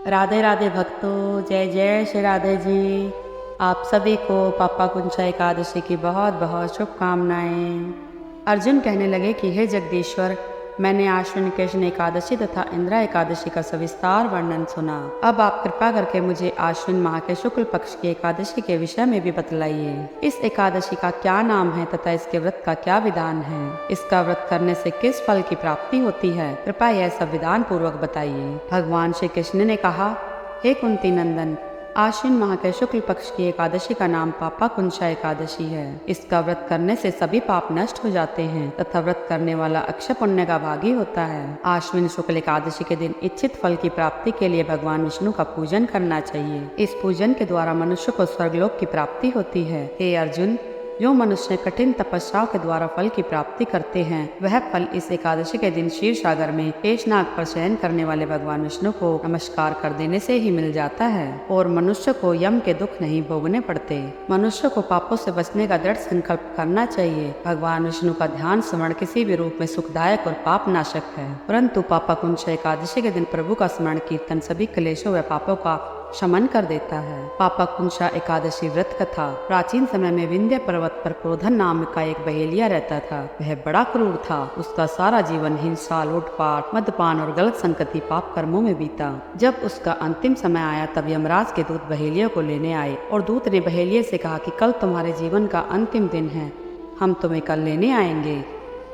राधे राधे भक्तों, जय जय श्री राधे जी। आप सभी को पापा कुंचा एकादशी की बहुत बहुत शुभकामनाएं। अर्जुन कहने लगे कि हे जगदीश्वर, मैंने आश्विन कृष्ण एकादशी तथा इंदिरा एकादशी का सविस्तार वर्णन सुना। अब आप कृपा करके मुझे आश्विन माह के शुक्ल पक्ष की एकादशी के विषय में भी बतलाइए। इस एकादशी का क्या नाम है तथा इसके व्रत का क्या विधान है? इसका व्रत करने से किस फल की प्राप्ति होती है? कृपया यह सब विधान पूर्वक बताइए। भगवान श्री कृष्ण ने कहा, हे कुंती नंदन, आश्विन माह के शुक्ल पक्ष की एकादशी का नाम पापा कुंचा एकादशी है। इसका व्रत करने से सभी पाप नष्ट हो जाते हैं तथा व्रत करने वाला अक्षय पुण्य का भागी होता है। आश्विन शुक्ल एकादशी के दिन इच्छित फल की प्राप्ति के लिए भगवान विष्णु का पूजन करना चाहिए। इस पूजन के द्वारा मनुष्य को स्वर्गलोक की प्राप्ति होती है। हे अर्जुन, जो मनुष्य कठिन तपस्याओं के द्वारा फल की प्राप्ति करते हैं, वह फल इस एकादशी के दिन क्षीर सागर में शेषनाग पर शयन करने वाले भगवान विष्णु को नमस्कार कर देने से ही मिल जाता है और मनुष्य को यम के दुख नहीं भोगने पड़ते। मनुष्य को पापों से बचने का दृढ़ संकल्प करना चाहिए। भगवान विष्णु का ध्यान स्मरण किसी भी रूप में सुखदायक और पाप नाशक है, परंतु पापा कुंचा एकादशी के दिन प्रभु का स्मरण कीर्तन सभी क्लेशों व पापों का शमन कर देता है। पापा कुंचा एकादशी व्रत कथा। प्राचीन समय में विंध्य पर्वत पर क्रोधन नाम का एक बहेलिया रहता था। वह बड़ा क्रूर था। उसका सारा जीवन हिंसा, लूटपाट, मद्यपान और गलत संगति पाप कर्मों में बीता। जब उसका अंतिम समय आया तब यमराज के दूत बहेलिया को लेने आए और दूत ने बहेलिया से कहा कि कल तुम्हारे जीवन का अंतिम दिन है, हम तुम्हें कल लेने आएंगे।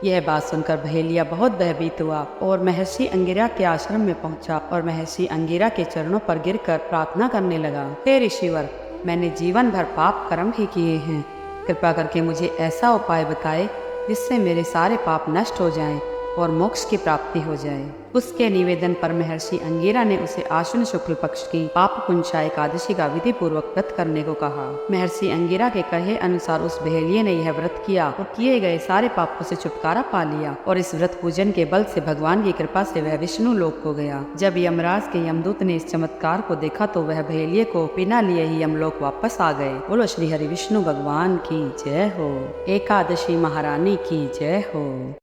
यह बात सुनकर बहेलिया बहुत भयभीत हुआ और महर्षि अंगिरा के आश्रम में पहुंचा और महर्षि अंगिरा के चरणों पर गिरकर प्रार्थना करने लगा, हे ऋषिवर, मैंने जीवन भर पाप कर्म ही किए हैं। कृपा करके मुझे ऐसा उपाय बताए जिससे मेरे सारे पाप नष्ट हो जाएं और मोक्ष की प्राप्ति हो जाए। उसके निवेदन पर महर्षि अंगिरा ने उसे आश्विन शुक्ल पक्ष की पाप कुंचा एकादशी का विधि पूर्वक व्रत करने को कहा। महर्षि अंगिरा के कहे अनुसार उस बहेलिये ने यह व्रत किया और किए गए सारे पापों से छुटकारा पा लिया और इस व्रत पूजन के बल से भगवान की कृपा से वह विष्णु लोक को गया। जब यमराज के यमदूत ने इस चमत्कार को देखा तो वह बहेलिये को बिना लिए ही यमलोक वापस आ गए। बोलो श्री हरि विष्णु भगवान की जय हो। एकादशी महारानी की जय हो।